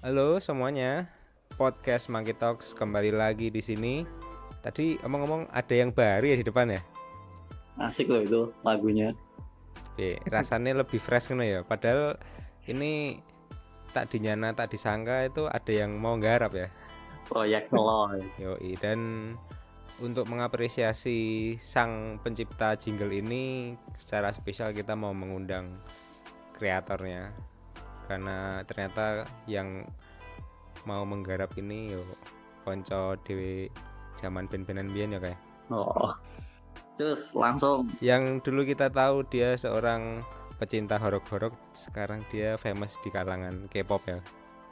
Halo semuanya, podcast Monkey Talks kembali lagi di sini. Tadi omong-omong ada yang baru ya di depan ya? Asik loh itu lagunya. Rasanya lebih fresh kan ya. Padahal ini tak dinyana tak disangka itu ada yang mau nggarap ya. Proyek solo. Yoi, dan untuk mengapresiasi sang pencipta jingle ini secara spesial kita mau mengundang kreatornya. Karena ternyata yang mau menggarap ini yo konco dhewe zaman band-bandan biyen ya kayak. Oh. Terus langsung Yang dulu kita tahu dia seorang pecinta horor-horor, sekarang dia famous di kalangan K-pop ya.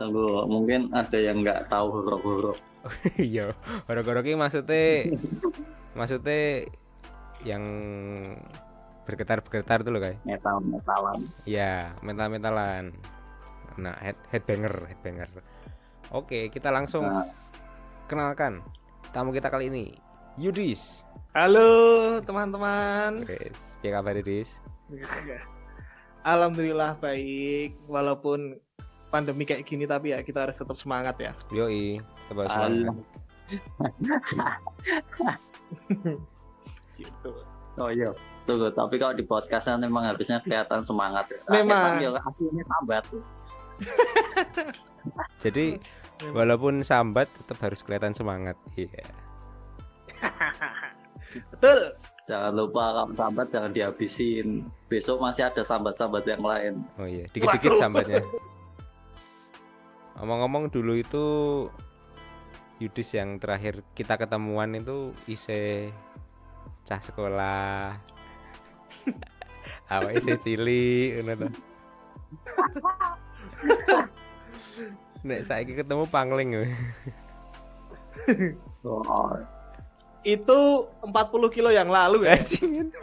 tunggu, mungkin ada yang nggak tahu horor-horor. Iya, horor-horor ini maksudnya yang bergetar-bergetar tuh loh kayak. Metal-metalan. Iya, metal-metalan. Nah, headbanger. Oke, kita langsung Nah, kenalkan tamu kita kali ini, Yudis. Halo teman-teman. Guys, apa kabar Yudis? Alhamdulillah baik. Walaupun pandemi kayak gini tapi ya kita harus tetap semangat ya. Yoi, coba semangat. Gitu. Oh iya. Tunggu, tapi kalau di podcast kan memang harusnya kelihatan semangat ya. Memang. Ya hasilnya sambat. Jadi walaupun sambat tetap harus kelihatan semangat. Iya. Betul. Jangan lupa kalau sambat jangan dihabisin. Besok masih ada sambat-sambat yang lain. Oh iya, dikit-dikit Waduh. sambatnya. Ngomong-ngomong dulu itu Yudis yang terakhir kita ketemuan itu ise cah sekolah. Awake ise cilik ngono to. Nek saiki ketemu pangling yo. Oh, Itu 40 kilo yang lalu ya. Anjing.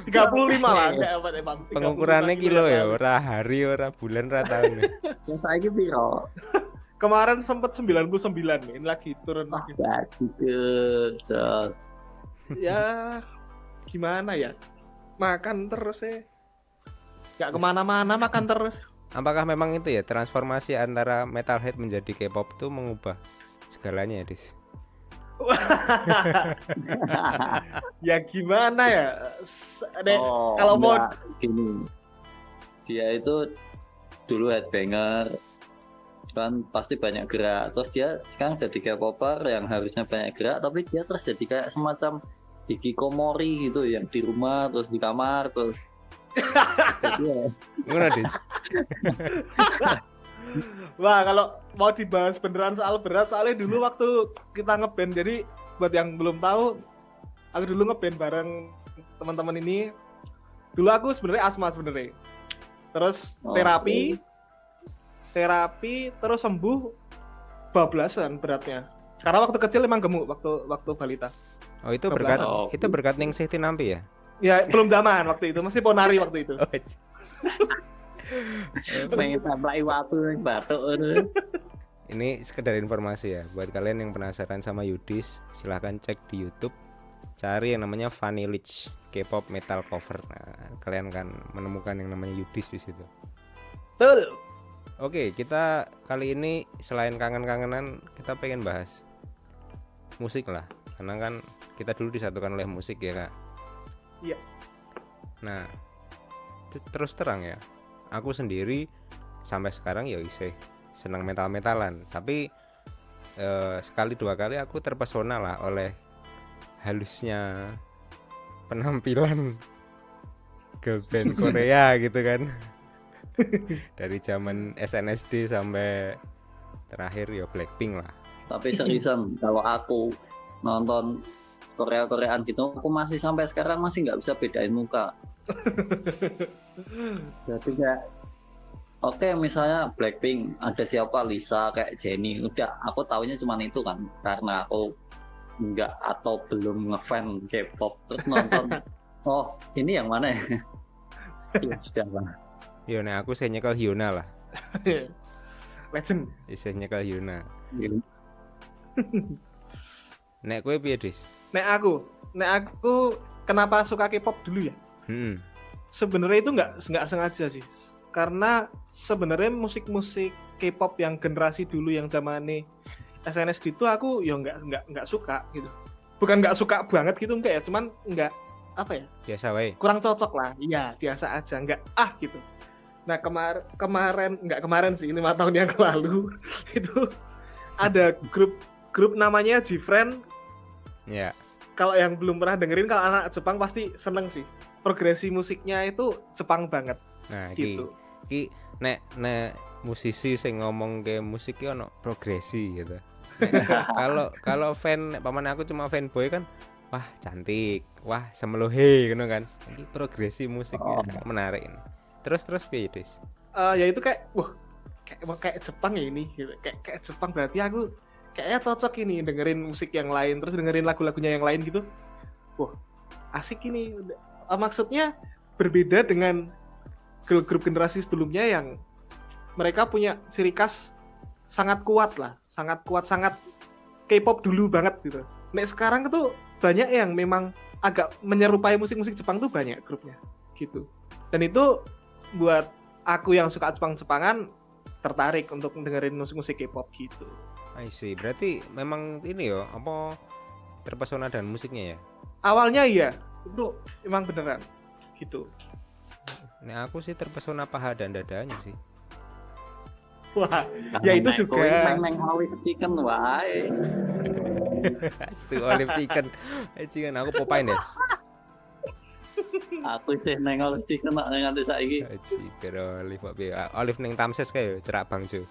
35 lah kayak apa emang. 35 Pengukurannya kilo ya, yang lalu. ora hari, ora bulan, ora tahun. yang saya piro? Kemarin sempat 99 nih. Ini lagi turun Wah, lagi. gitu. Ya gimana ya? Makan terus ya. Gak kemana-mana makan terus. Apakah memang itu ya transformasi antara metalhead menjadi K-pop itu mengubah segalanya ya, Dis? Ya gimana ya? Kalau mau enggak, gini, dia itu dulu headbanger kan pasti banyak gerak, terus dia sekarang jadi K-popper yang harusnya banyak gerak tapi dia terus jadi kayak semacam hikikomori gitu yang di rumah terus di kamar terus jadi ya, Gimana, Dis? Wah, kalau mau dibahas beneran soal berat, soalnya dulu waktu kita ngeband, jadi buat yang belum tahu, aku dulu ngeband bareng teman-teman ini. Dulu aku sebenarnya asma sebenarnya. Terus terapi, terus sembuh bablasan beratnya. Karena waktu kecil emang gemuk waktu balita. Oh, itu berkat Oh. itu berkat ning Siti Nampi ya? Ya belum zaman waktu itu, masih ponari waktu itu. pengen templai waktu yang batuk itu. Ini sekedar informasi ya buat kalian yang penasaran sama Yudis, silahkan cek di YouTube, cari yang namanya Vanilich K-pop metal cover. Nah, kalian kan menemukan yang namanya Yudis di situ. Betul. Oke, kita kali ini selain kangen-kangenan, kita pengen bahas musik lah, karena kan kita dulu disatukan oleh musik ya kak. Iya. Nah, terus terang ya, aku sendiri sampai sekarang ya isih senang metal-metalan, tapi sekali dua kali aku terpesona lah oleh halusnya penampilan girl band Korea gitu kan. Dari zaman SNSD sampai terakhir ya Blackpink lah. Tapi seriusan kalau aku nonton Korea-Koreaan gitu aku masih sampai sekarang masih nggak bisa bedain muka. Jadi kayak oke, misalnya Blackpink ada siapa, Lisa, kayak Jennie, udah aku taunya cuma itu kan karena aku nggak atau belum ngefan K-pop terus nonton oh ini yang mana ya. Ya sudah lah. Yo nek aku sih nyekel Hyuna lah. Legend. Isih nyekel Hyuna. Nek kowe piye, Dis? Nek aku kenapa suka K-pop dulu ya? Hmm. Sebenarnya itu nggak sengaja sih. karena sebenarnya musik-musik K-pop yang generasi dulu yang zamannya SNSD itu aku ya nggak suka gitu. Bukan nggak suka banget gitu enggak ya, cuman nggak apa ya, Biasa wae. kurang cocok lah. Iya, biasa aja, nggak gitu. Nah kemarin sih 5 tahun yang lalu itu ada grup namanya Gfriend. Ya. Kalau yang belum pernah dengerin, kalau anak Jepang pasti seneng sih. Progresi musiknya itu Jepang banget Nah, gitu. iki nek musisi sing ngomong ke musik ki ono progresi gitu. Kalau fan nek paman aku cuma fanboy kan, wah cantik, wah semeluhe gitu kan. Ini progresi musiknya menarik ini. Terus piye, Dis? Ya itu kayak kayak Jepang ya ini gitu. Kayak Jepang, berarti aku kayaknya cocok ini dengerin musik yang lain, terus dengerin lagu-lagunya yang lain gitu. Wah, asik ini. Maksudnya berbeda dengan grup generasi sebelumnya yang mereka punya ciri khas sangat kuat, sangat K-pop dulu banget gitu. Nek sekarang itu banyak yang memang agak menyerupai musik-musik Jepang tuh banyak grupnya gitu. Dan itu buat aku yang suka Jepang-Jepangan tertarik untuk dengerin musik-musik K-pop gitu. I see. Berarti memang ini ya, apa terpesona dengan musiknya ya? Awalnya iya, itu emang beneran gitu. Nah, aku sih terpesona paha dan dadanya sih. Wah, ya itu juga. Neng olive chicken wae. Su olive chicken. Chicken aku Popeye Des. Aku sih neng olive chicken nak nganti saiki. Chicken olive kok piye? Olive ning Tamses kae cerak Bangjo.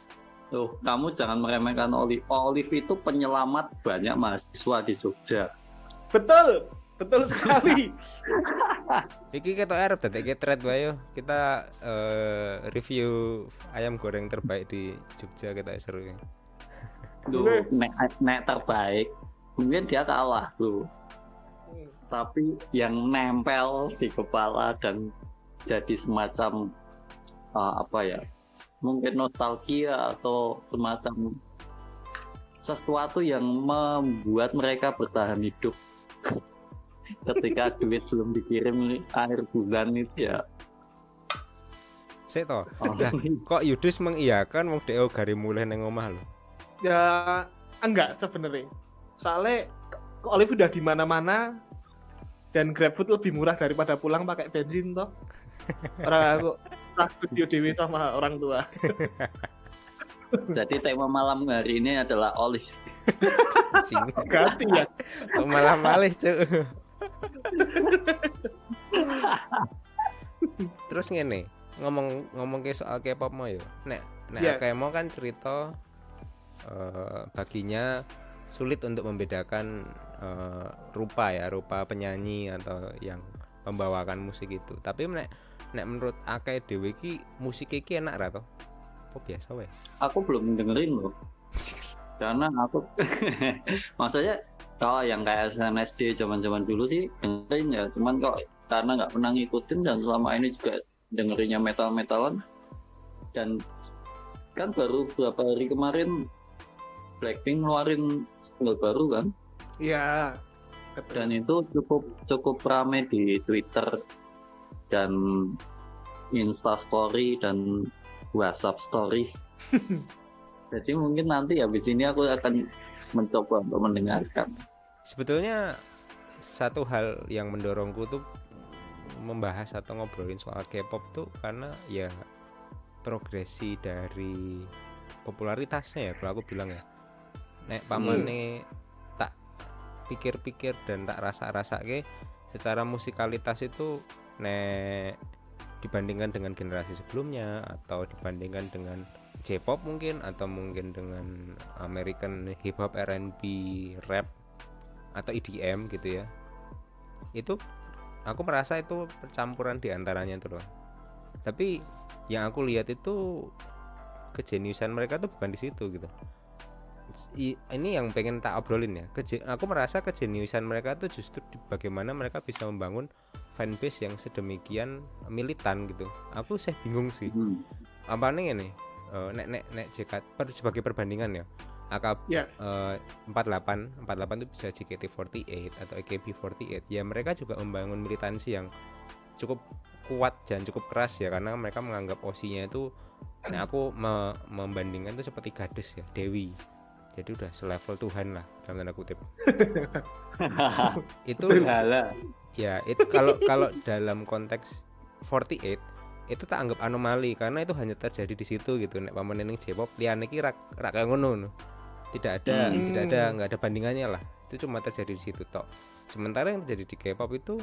Tuh, kamu jangan meremehkan olive. Olive itu penyelamat banyak mahasiswa di Jogja. Betul sekali. Iki ketok arep dadekke thread wae yo. Kita review ayam goreng terbaik di Jogja, kita seru ya. Duh, nek terbaik mungkin dia kalah tuh. Tapi yang nempel di kepala dan jadi semacam apa ya? Mungkin nostalgia atau semacam sesuatu yang membuat mereka bertahan hidup ketika duit belum dikirim akhir bulan itu ya. Sik to. Lah, kok Yudis mengiyakan wong dhek gari mulih ning omah lho. Ya enggak sebenarnya. Soalnya Olive udah di mana-mana dan GrabFood lebih murah daripada pulang pakai bensin toh. Orang aku studio dewi sama orang tua. Jadi tema malam hari ini adalah Olive. Ganti ya. Malah malih, Cuk. Terus ngene, ngomong ke soal K-pop mau yo. Nek Yeah. akeh mau kan cerita baginya sulit untuk membedakan rupa penyanyi atau yang membawakan musik itu. Tapi nek menurut akeh dhewe iki musik iki enak ra to? Apa biasa wae? Aku belum dengerin loh. Karena aku maksudnya kalau yang kayak SNSD zaman-zaman dulu sih dengerin ya, cuman kok karena nggak pernah ngikutin dan selama ini juga dengerinnya metal-metalan, dan kan baru beberapa hari kemarin Blackpink ngeluarin single baru kan, Iya. dan itu cukup rame di Twitter dan Insta Story dan WhatsApp Story. Jadi mungkin nanti habis ini aku akan mencoba untuk mendengarkan. Sebetulnya satu hal yang mendorongku tuh membahas atau ngobrolin soal K-pop tuh karena ya progresi dari popularitasnya ya, kalau aku bilang ya. Nek pamane tak pikir-pikir dan tak rasa-rasa secara musikalitas itu nek dibandingkan dengan generasi sebelumnya atau dibandingkan dengan J-pop mungkin atau mungkin dengan American hip hop, R&B, rap atau EDM gitu ya. Itu aku merasa itu percampuran di antaranya tuh loh. Tapi yang aku lihat itu kejeniusan mereka tuh bukan di situ gitu. Ini yang pengen tak obrolin ya. Aku merasa kejeniusan mereka tuh justru bagaimana mereka bisa membangun fanbase yang sedemikian militan gitu. Aku sih bingung sih. Apa nih ini? Nek JKT sebagai perbandingan ya. Ya. 48 itu bisa JKT48 atau AKB48. Ya mereka juga membangun militansi yang cukup kuat dan cukup keras ya, karena mereka menganggap OC-nya itu, nah aku membandingkan itu seperti Goddess ya, Dewi. Jadi udah selevel Tuhan lah dalam tanda kutip. Itu Halah. ya itu kalau dalam konteks 48 itu tak anggap anomali, karena itu hanya terjadi di situ gitu. Nek pamanen ning J-pop liyane iki ra kaya ngono. Tidak ada nggak ada bandingannya lah. Itu cuma terjadi di situ tok. Sementara yang terjadi di K-pop itu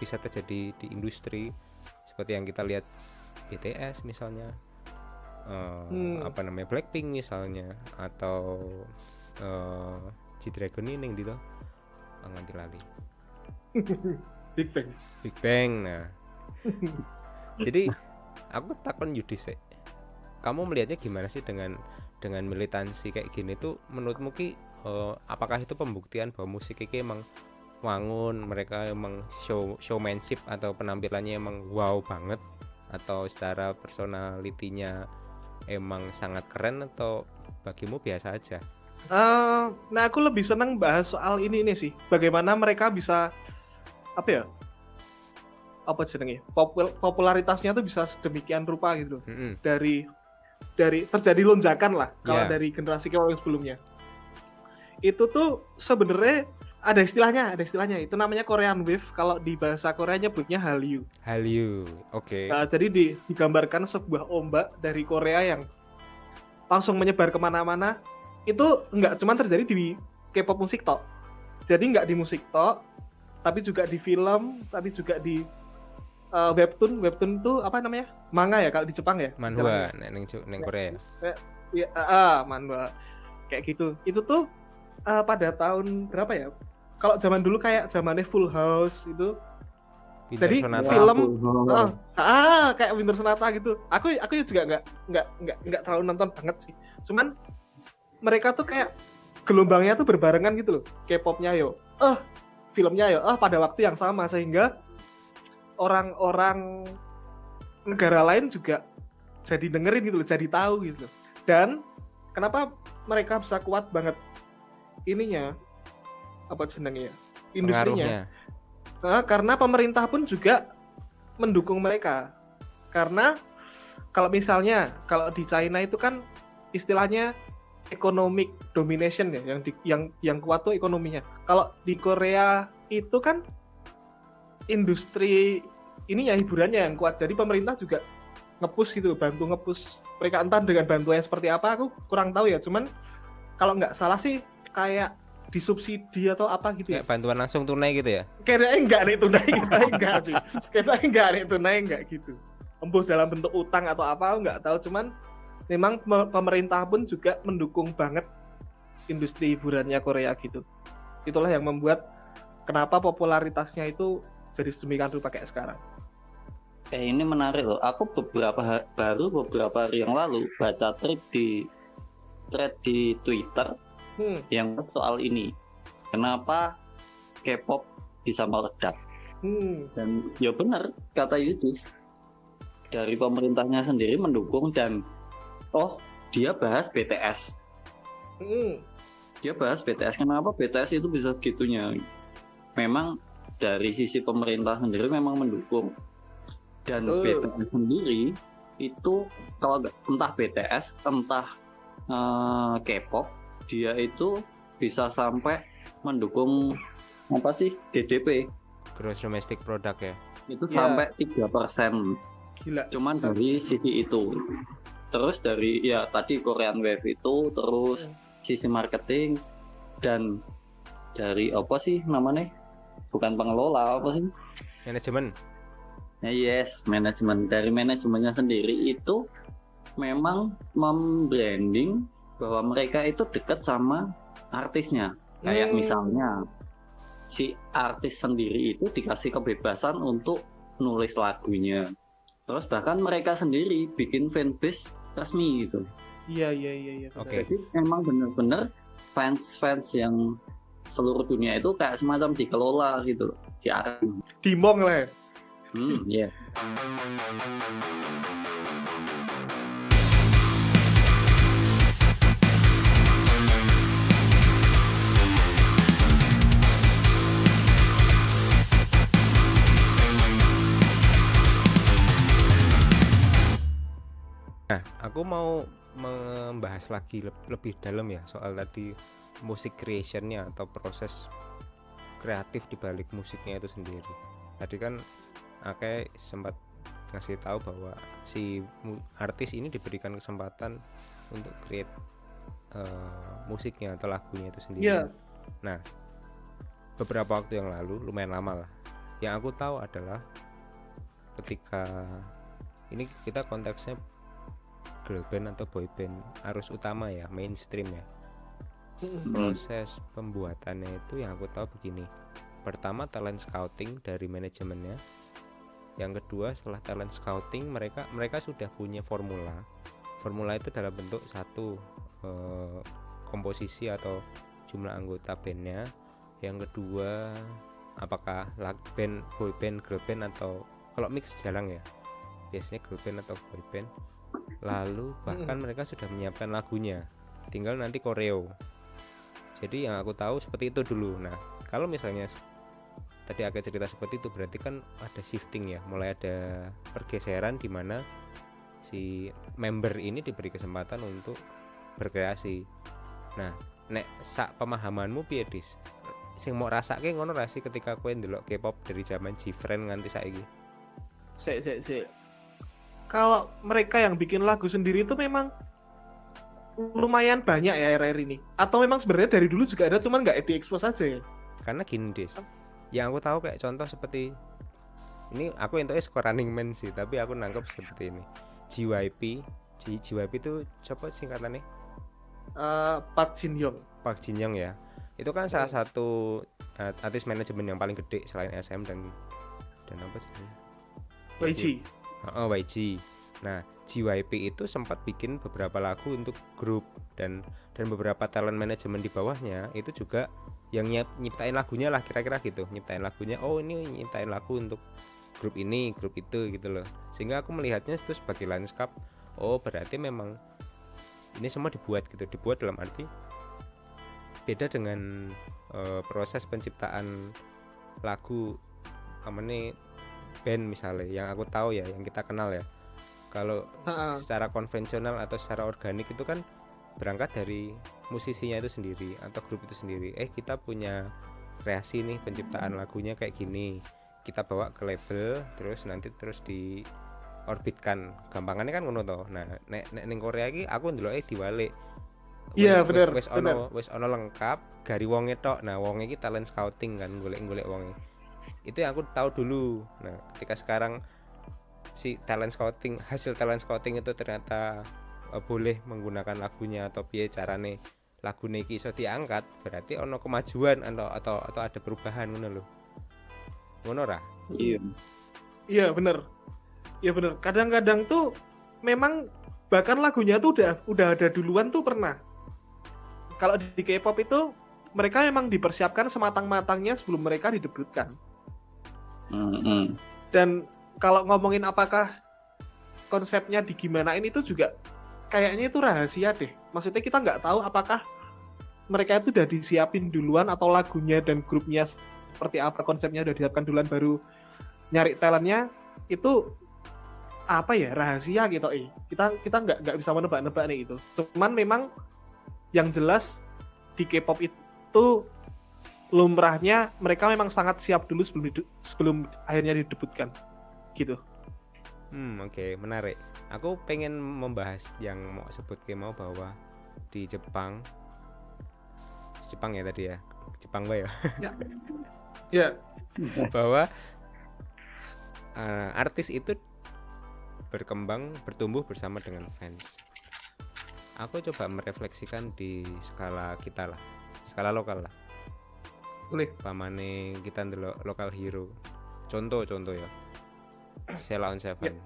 bisa terjadi di industri seperti yang kita lihat BTS misalnya, apa namanya Blackpink misalnya, atau G-Dragon ini ning gitu nganti lali Big Bang. Nah jadi aku takon Yudi sih, kamu melihatnya gimana sih dengan militansi kayak gini tuh? Menurutmu ki apakah itu pembuktian bahwa musik ini emang wangun, mereka emang showmanship atau penampilannya emang wow banget, atau secara personalitinya emang sangat keren, atau bagimu biasa aja? Nah aku lebih senang bahas soal ini sih, bagaimana mereka bisa popularitasnya tuh bisa sedemikian rupa gitu. Dari terjadi lonjakan lah kalau dari generasi yang sebelumnya. Itu tuh sebenarnya ada istilahnya itu namanya Korean Wave. Kalau di bahasa Korea nyebutnya Hallyu. Oke. Nah, jadi digambarkan sebuah ombak dari Korea yang langsung menyebar kemana-mana. Itu nggak cuma terjadi di K-pop musik tok. Jadi nggak di musik tok, tapi juga di film, tapi juga di webtoon itu apa namanya? Manga ya kalau di Jepang ya? Manhwa neng Korea. Manhwa. Kayak gitu. Itu tuh pada tahun berapa ya? Kalau zaman dulu kayak zamannya Full House itu. Winter jadi Sonata. film kayak Winter Sonata gitu. Aku juga nggak terlalu nonton banget sih. Cuman mereka tuh kayak gelombangnya tuh berbarengan gitu loh. K-popnya filmnya pada waktu yang sama, sehingga orang-orang negara lain juga jadi dengerin gitu loh, jadi tahu gitu. Dan kenapa mereka bisa kuat banget ininya, industrinya? Karena pemerintah pun juga mendukung mereka. Karena kalau misalnya di China itu kan istilahnya economic domination ya, yang kuat tuh ekonominya. Kalau di Korea itu kan industri ini ya hiburannya yang kuat. Jadi pemerintah juga nge-push gitu, bantu nge-push mereka, entah dengan bantuan seperti apa aku kurang tahu ya. Cuman kalau nggak salah sih kayak disubsidi atau apa gitu ya. Kayak bantuan langsung tunai gitu ya? Kayaknya enggak nih tunai, enggak sih. Kayaknya enggak nih tunai, enggak gitu. Embuh dalam bentuk utang atau apa aku nggak tahu. Cuman memang pemerintah pun juga mendukung banget industri hiburannya Korea gitu. Itulah yang membuat kenapa popularitasnya itu jadi sedemikian rupa kayak sekarang. Ini menarik loh. Aku beberapa hari yang lalu baca thread di Twitter yang soal ini. Kenapa K-pop bisa meledak? Dan ya benar kata Yudis, dari pemerintahnya sendiri mendukung. Dan dia bahas BTS. Dia bahas BTS. Kenapa BTS itu bisa segitunya? Memang dari sisi pemerintah sendiri memang mendukung. Dan BTS sendiri itu kalau entah BTS entah K-pop, dia itu bisa sampai mendukung GDP, Gross Domestic Product ya. Itu sampai 3%. Gila. Cuman dari sisi itu. Terus dari tadi Korean Wave itu, terus sisi marketing, dan dari apa sih namanya? Bukan pengelola, apa sih? Manajemen. Yes, manajemen. Dari manajemennya sendiri itu memang membranding bahwa mereka itu dekat sama artisnya. Kayak misalnya si artis sendiri itu dikasih kebebasan untuk nulis lagunya. Terus bahkan mereka sendiri bikin fanbase resmi gitu. Iya. Oke. Jadi emang benar-benar fans yang seluruh dunia itu kayak semacam dikelola gitu, Dimong lah. Yes. membahas lagi lebih dalam ya soal tadi musik creationnya atau proses kreatif di balik musiknya itu sendiri. Tadi kan Ake sempat ngasih tahu bahwa si artis ini diberikan kesempatan untuk create musiknya atau lagunya itu sendiri. Iya. Nah, beberapa waktu yang lalu, lumayan lama lah, yang aku tahu adalah ketika ini kita konteksnya girl band atau boy band arus utama ya, mainstream ya. Proses pembuatannya itu yang aku tahu begini. Pertama, talent scouting dari manajemennya. Yang kedua, setelah talent scouting mereka sudah punya formula itu dalam bentuk satu komposisi atau jumlah anggota bandnya. Yang kedua, apakah band, boy band, girl band, atau kalau mix jarang ya, biasanya girl band atau boy band. Lalu bahkan mereka sudah menyiapkan lagunya, tinggal nanti koreo. Jadi yang aku tahu seperti itu dulu. Nah, kalau misalnya tadi agak cerita seperti itu, berarti kan ada shifting ya, mulai ada pergeseran di mana si member ini diberi kesempatan untuk berkreasi. Nah, nek sak pemahamanmu piye Dis? Sing mau rasake ngono ra sih ketika kowe ndelok K-pop dari zaman G-Friend nganti saiki? Sik. Kalau mereka yang bikin lagu sendiri itu memang lumayan banyak ya akhir-akhir ini. Atau memang sebenarnya dari dulu juga ada, cuman nggak diekspos aja ya? Karena gini Dis, yang aku tahu kayak contoh seperti ini, aku entuknya skor Running Man sih, tapi aku nangkep seperti ini. JYP itu coba singkatannya? Park Jin Young. Park Jin Young ya. Itu kan salah satu artis manajemen yang paling gede selain SM dan apa sih? YG. YG. Nah, JYP itu sempat bikin beberapa lagu untuk grup dan beberapa talent manajemen di bawahnya itu juga yang nyiptain lagunya lah, kira-kira gitu. Nyiptain lagunya, oh ini nyiptain lagu untuk grup ini, grup itu gitu loh. Sehingga aku melihatnya itu sebagai lanskap. Oh, berarti memang ini semua dibuat dalam arti beda dengan proses penciptaan lagu amane band misalnya yang aku tahu ya, yang kita kenal ya. Kalau secara konvensional atau secara organik itu kan berangkat dari musisinya itu sendiri atau grup itu sendiri. Kita punya kreasi nih penciptaan lagunya kayak gini, kita bawa ke label, terus nanti di orbitkan, gampangannya kan ngono to. Nah, nek ning Korea iki aku ndeloke diwalik. Iya, bener. Wis ono lengkap, gari wonge tok. Nah, wonge iki talent scouting kan, golek-golek wonge. Itu yang aku tahu dulu. Nah, ketika sekarang si hasil talent scouting itu ternyata boleh menggunakan lagunya atau piye carane lagune iki iso diangkat, berarti ono kemajuan atau ada perubahan ngono lho. Ngono ra? Iya bener. Kadang-kadang tuh memang bahkan lagunya tuh udah ada duluan tuh pernah. Kalau di K-pop itu mereka memang dipersiapkan sematang-matangnya sebelum mereka didebutkan. Dan kalau ngomongin apakah konsepnya digimanain itu juga kayaknya itu rahasia deh. Maksudnya kita nggak tahu apakah mereka itu udah disiapin duluan atau lagunya dan grupnya seperti apa, konsepnya udah disiapkan duluan baru nyari talentnya. Itu apa ya, rahasia gitu. Kita nggak bisa menebak-nebak nih itu. Cuman memang yang jelas di K-pop itu lumrahnya mereka memang sangat siap dulu sebelum akhirnya didebutkan gitu. Oke, menarik. Aku pengen membahas yang mau sebut mau bahwa di Jepang ya tadi ya, Jepang ya. Ya. Bahwa artis itu bertumbuh bersama dengan fans. Aku coba merefleksikan di skala kita lah, skala lokal lah. Boleh. Pamane kita ndelok lokal hero. Contoh ya. Sheila on Seven.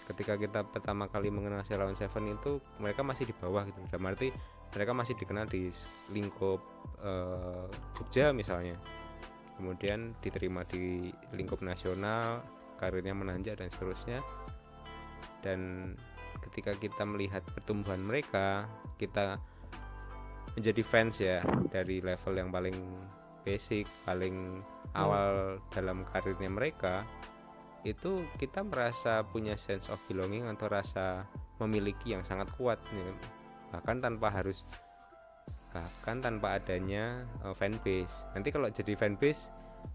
Ketika kita pertama kali mengenal Sheila on Seven itu mereka masih di bawah gitu. Dalam arti mereka masih dikenal di lingkup Jogja misalnya. Kemudian diterima di lingkup nasional, karirnya menanjak dan seterusnya. Dan ketika kita melihat pertumbuhan mereka, kita menjadi fans ya dari level yang paling basic, paling awal dalam karirnya mereka, itu kita merasa punya sense of belonging atau rasa memiliki yang sangat kuat gitu. bahkan tanpa adanya fanbase. Nanti kalau jadi fanbase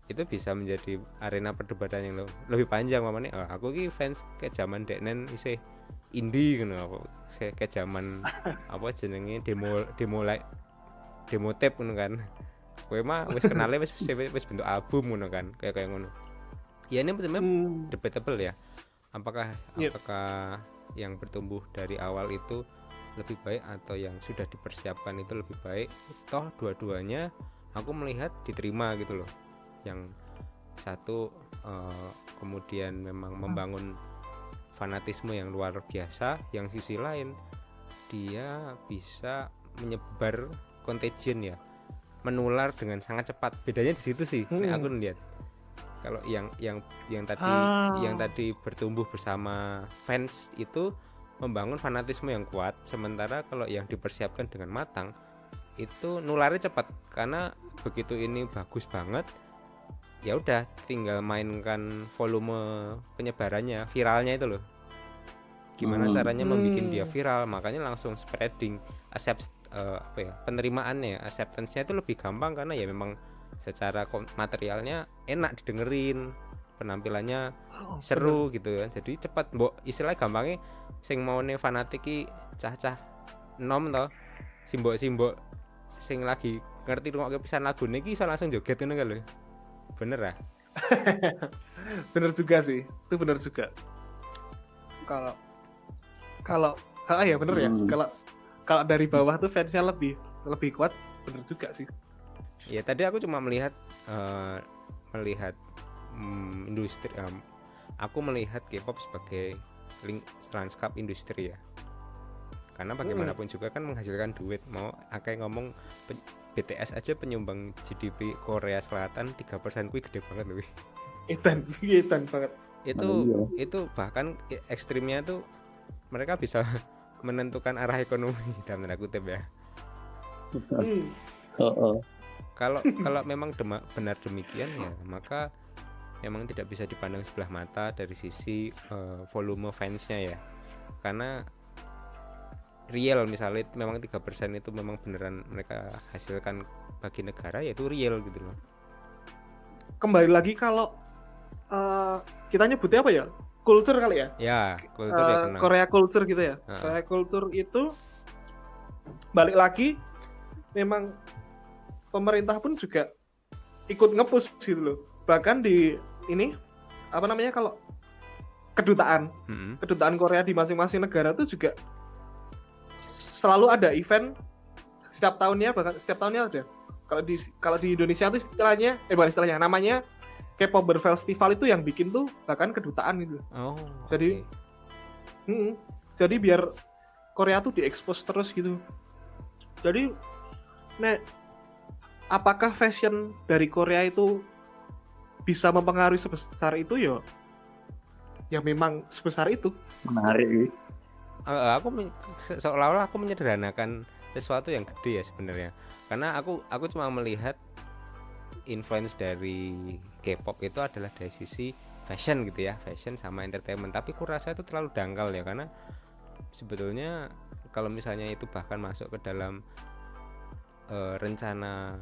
itu bisa menjadi arena perdebatan yang lebih panjang. Mamane aku ki fans ke zaman deknen isih indie gitu, ke zaman apa jenenge demo tape ngono kan. Kowe mah wis kenale wis bentuk album ngono kan, kayak ngono. Ya ini betul-betul debatable ya. Apakah yang bertumbuh dari awal itu lebih baik atau yang sudah dipersiapkan itu lebih baik? Toh dua-duanya aku melihat diterima gitu loh. Yang satu kemudian memang membangun fanatisme yang luar biasa, yang sisi lain dia bisa menyebar contagion ya, menular dengan sangat cepat. Bedanya di situ sih. Aku lihat kalau yang tadi bertumbuh bersama fans itu membangun fanatisme yang kuat, sementara kalau yang dipersiapkan dengan matang itu nularnya cepat, karena begitu ini bagus banget ya udah tinggal mainkan volume penyebarannya, viralnya itu loh, gimana caranya membuat dia viral, makanya langsung spreading, penerimaannya, acceptance-nya itu lebih gampang karena ya memang secara materialnya enak didengerin, penampilannya seru gitu kan, jadi cepat. Mbok istilah gampangnya sing maune fanatik ki cah-cah nom to, simbok sing lagi ngerti rungokke pisan lagune ki iso langsung joget ngono kan lho. Bener ah? Bener juga sih, itu bener juga. Kalau ya bener ya. Kalau dari bawah tuh fansnya lebih kuat, bener juga sih. Ya tadi aku cuma melihat industri, aku melihat K-pop sebagai lanskap industri ya, karena bagaimanapun juga kan menghasilkan duit. Mau akeh ngomong BTS aja penyumbang GDP Korea Selatan 3% kuwi gede banget loh. Edan banget. Itu bahkan ekstrimnya tuh mereka bisa menentukan arah ekonomi dalam tanda kutip ya. Kalau memang benar demikian ya, maka memang tidak bisa dipandang sebelah mata dari sisi volume fansnya ya, karena real misalnya memang 3% itu memang beneran mereka hasilkan bagi negara, yaitu real gitu loh. Kembali lagi kalau kita nyebutnya apa ya, culture kali ya? Ya, culture ya kenal. Korea culture gitu ya. Korea culture itu balik lagi, memang pemerintah pun juga ikut nge-push gitu loh. Bahkan di ini apa namanya, kalau kedutaan Korea di masing-masing negara tuh juga selalu ada event setiap tahunnya, bahkan setiap tahunnya ada. Kalau di Indonesia tuh namanya K-pop Festival itu yang bikin tuh bahkan kedutaan gitu. Jadi jadi biar Korea tuh diekspos terus gitu. Jadi apakah fashion dari Korea itu bisa mempengaruhi sebesar itu ya memang sebesar itu. Menarik. Aku seolah-olah aku menyederhanakan sesuatu yang gede ya sebenarnya, karena aku cuma melihat influence dari K-pop itu adalah dari sisi fashion gitu ya, fashion sama entertainment, tapi aku rasa itu terlalu dangkal ya, karena sebetulnya kalau misalnya itu bahkan masuk ke dalam rencana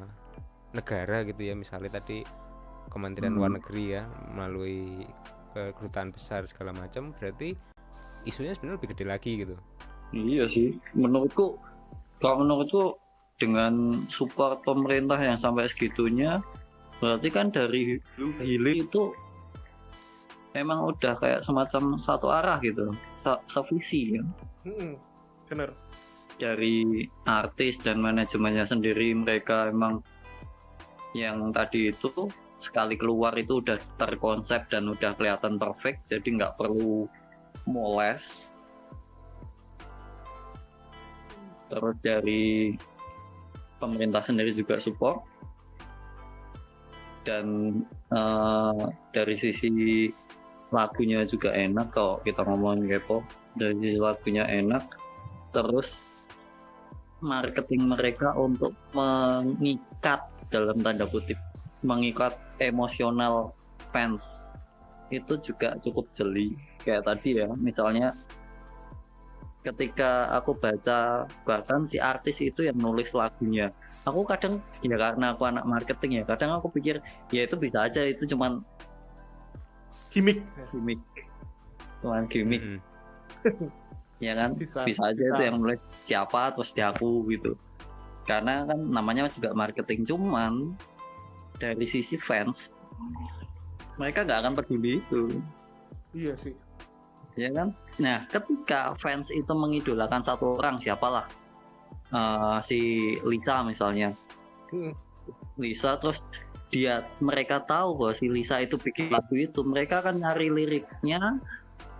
negara gitu ya, misalnya tadi Kementerian Luar Negeri ya melalui kedutaan besar segala macam, berarti isunya sebenarnya lebih gede lagi gitu. Iya sih, menurutku dengan support pemerintah yang sampai segitunya, berarti kan dari hilir itu memang udah kayak semacam satu arah gitu, sevisi ya. Bener. Dari artis dan manajemennya sendiri, mereka emang yang tadi itu sekali keluar itu udah terkonsep dan udah kelihatan perfect, jadi nggak perlu moles. Terus dari pemerintah sendiri juga support, dan dari sisi lagunya juga enak. Kalau kita ngomongin K-pop, dari sisi lagunya enak, terus marketing mereka untuk mengikat, dalam tanda kutip, mengikat emosional fans itu juga cukup jeli. Kayak tadi ya, misalnya ketika aku baca bahkan si artis itu yang nulis lagunya, aku kadang ya karena aku anak marketing ya, kadang aku pikir ya itu bisa aja itu cuman Gimik. gimmick, cuman gimmick Mm-mm. ya kan, bisa aja bisa. itu yang nulis siapa terus di aku gitu, karena kan namanya juga marketing. Cuman dari sisi fans mereka nggak akan peduli itu, Iya sih. ya kan. Nah ketika fans itu mengidolakan satu orang, siapalah, si Lisa misalnya, Mm. Lisa, terus mereka tahu bahwa si Lisa itu bikin lagu itu, mereka akan nyari liriknya,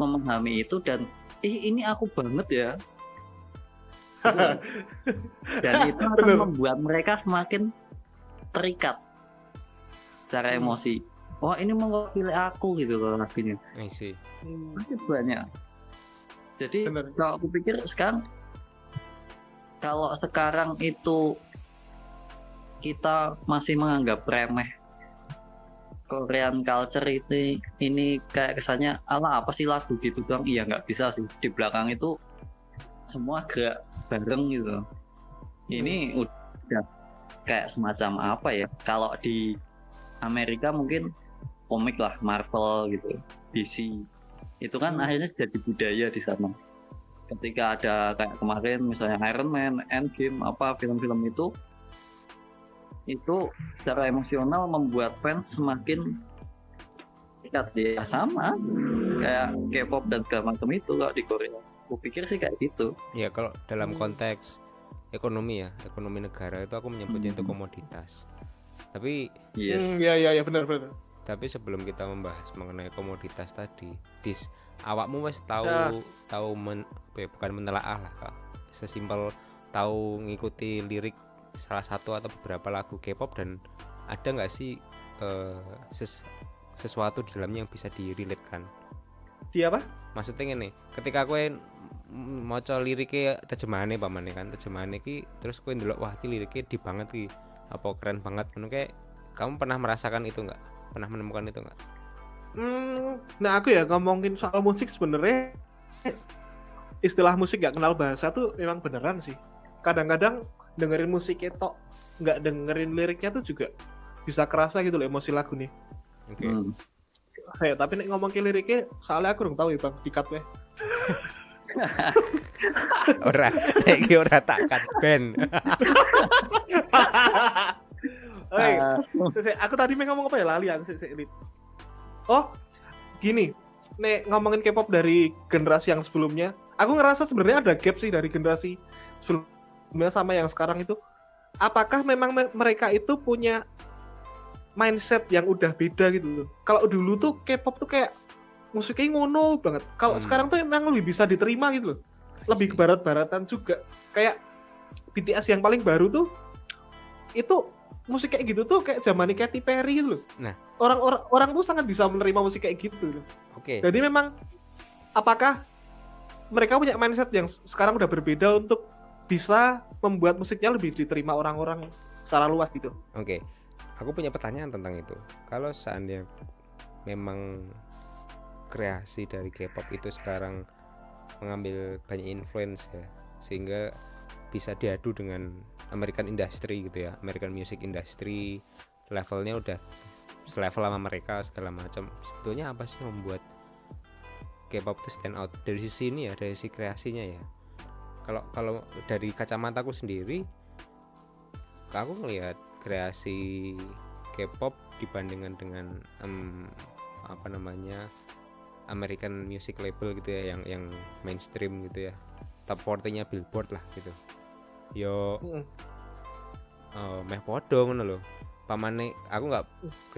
memahami itu, dan ini aku banget ya. Dan itu akan Bener. membuat mereka semakin terikat secara emosi. Oh ini mewakili aku gitu loh lagunya. I see. Masih banyak. Jadi Bener. kalau aku pikir sekarang, kalau sekarang itu kita masih menganggap remeh Korean culture ini kayak kesannya ala apa sih lagu gitu doang. Iya nggak bisa sih, di belakang itu semua gerak bareng gitu. Ini udah kayak semacam apa ya, kalau di Amerika mungkin komik lah, Marvel gitu, DC itu kan akhirnya jadi budaya di sana. Ketika ada kayak kemarin misalnya Iron Man, Endgame, apa film-film itu secara emosional membuat fans semakin dekat. Ya sama kayak K-pop dan segala macam itu kalau di Korea. Aku pikir sih kayak gitu. Ya kalau dalam konteks ekonomi ya, ekonomi negara itu aku menyebutnya itu komoditas. Tapi Yes. Iya benar. sebelum kita membahas mengenai komoditas tadi, awakmu wes Ya. bukan menelaah lah, Kak. Sesimpel tahu ngikuti lirik salah satu atau beberapa lagu K-pop, dan ada nggak sih sesuatu di dalamnya yang bisa direlatekan? Dia apa? Maksudnya nih, ketika kowe maca liriknya terjemahane pamane kan, terjemahane ki terus kowe ndelok wah ki liriknya di banget ki, apa keren banget ngono, kayak kamu pernah merasakan itu nggak? Pernah menemukan itu nggak? Nah aku ya ngomongin soal musik, sebenarnya istilah musik gak kenal bahasa tuh memang beneran sih. Kadang-kadang dengerin musik tok, nggak dengerin liriknya tuh juga bisa kerasa gitu loh emosi lagu nih. Oke. Kayak tapi nek ngomong ke liriknya, soalnya aku belum tahu ya bang, dikat weh. Ora, iki ora tak cut ben. Oi, aku tadi mau ngomong apa ya, lali aku sik. Oh, gini, nek ngomongin K-pop dari generasi yang sebelumnya, aku ngerasa sebenarnya ada gap sih dari generasi sebelumnya sama yang sekarang itu. Apakah memang mereka itu punya mindset yang udah beda gitu loh. Kalau dulu tuh K-pop tuh kayak musiknya ngono banget. Kalau sekarang tuh emang lebih bisa diterima gitu loh. Lebih ke barat-baratan juga. Kayak BTS yang paling baru tuh itu musik kayak gitu tuh kayak zamannya Katy Perry gitu loh. Nah, orang tuh sangat bisa menerima musik kayak gitu loh. Oke. Jadi memang apakah mereka punya mindset yang sekarang udah berbeda untuk bisa membuat musiknya lebih diterima orang-orang secara luas gitu. Oke. Aku punya pertanyaan tentang itu. Kalau seandainya memang kreasi dari K-pop itu sekarang mengambil banyak influence ya, sehingga bisa diadu dengan American industry gitu ya, American music industry, levelnya udah selevel sama mereka segala macam. Sebetulnya apa sih yang membuat K-pop itu stand out dari sisi ini ya, dari sisi kreasinya ya? Kalau dari kacamataku sendiri, aku ngelihat kreasi K-pop dibandingkan dengan apa namanya American music label gitu ya, yang mainstream gitu ya, top 40-nya Billboard lah gitu. Yo meh podo ngono lho. Pamane aku nggak,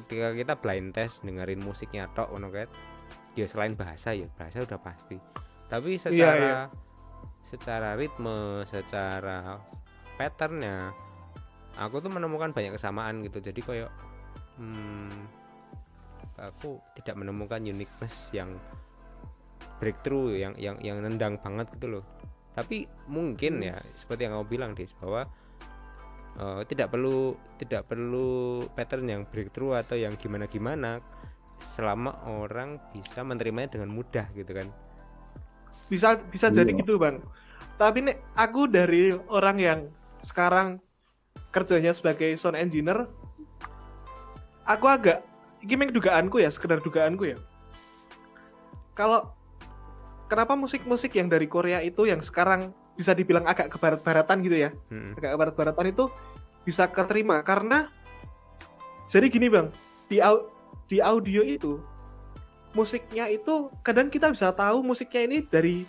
ketika kita blind test dengerin musiknya tok ngono kan. Ya selain bahasa ya, bahasa udah pasti. Tapi secara ritme, secara patternnya, aku tuh menemukan banyak kesamaan gitu. Jadi kayak aku tidak menemukan uniqueness yang breakthrough, yang nendang banget gitu loh. Tapi mungkin ya seperti yang kamu bilang Dis, bahwa tidak perlu pattern yang breakthrough atau yang gimana selama orang bisa menerimanya dengan mudah gitu kan. bisa jadi Iya. gitu bang. Tapi nih aku dari orang yang sekarang kerjanya sebagai sound engineer, aku agak ini dugaanku ya, sekedar dugaanku ya. Kalau kenapa musik-musik yang dari Korea itu yang sekarang bisa dibilang agak ke barat-baratan gitu ya, agak ke barat-baratan itu bisa keterima karena jadi gini bang, di audio itu musiknya itu kadang kita bisa tahu musiknya ini dari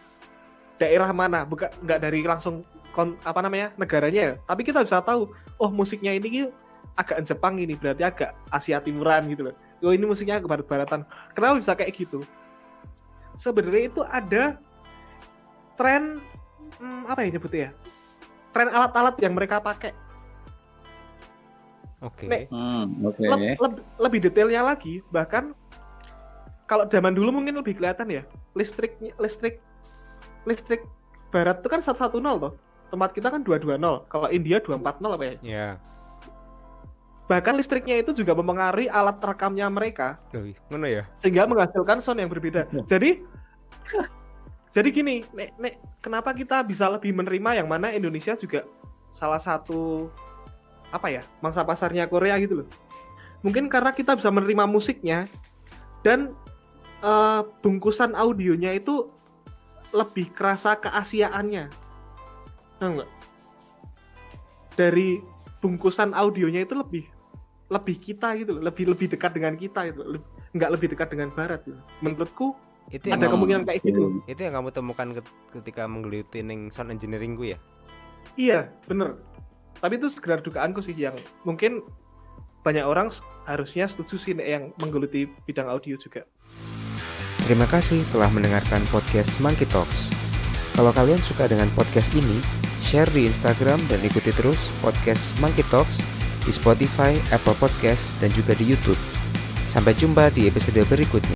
daerah mana, bukan nggak dari langsung negaranya ya, tapi kita bisa tahu oh musiknya ini agak Jepang ini berarti agak Asia Timuran gitu loh. Oh ini musiknya agak barat-baratan. Kenapa bisa kayak gitu? Sebenarnya itu ada tren apa ya nyebutnya ya? Tren alat-alat yang mereka pakai. Oke. Nek, Oke. lebih detailnya lagi, bahkan kalau zaman dulu mungkin lebih kelihatan ya, listrik barat itu kan 110 toh. Tempat kita kan 220. Kalau India 240 apa ya? Ya. Bahkan listriknya itu juga mempengaruhi alat rekamnya mereka Ngono ya. sehingga menghasilkan sound yang berbeda. Jadi gini, nek kenapa kita bisa lebih menerima yang mana Indonesia juga salah satu mangsa pasarnya Korea gitu loh. Mungkin karena kita bisa menerima musiknya dan bungkusan audionya itu lebih kerasa keasiaannya. Tahu nggak? Dari bungkusan audionya itu lebih kita gitu, lebih dekat dengan kita itu, nggak lebih dekat dengan barat gitu. Menurutku Itu ada yang kemungkinan kayak gitu. itu yang kamu temukan ketika menggeluti ning sound engineering ku ya. Iya, bener. Tapi itu sekedar dugaanku sih yang mungkin banyak orang harusnya setuju sih yang menggeluti bidang audio juga. Terima kasih telah mendengarkan podcast Monkey Talks. Kalau kalian suka dengan podcast ini, share di Instagram dan ikuti terus podcast Monkey Talks di Spotify, Apple Podcast, dan juga di YouTube. Sampai jumpa di episode berikutnya.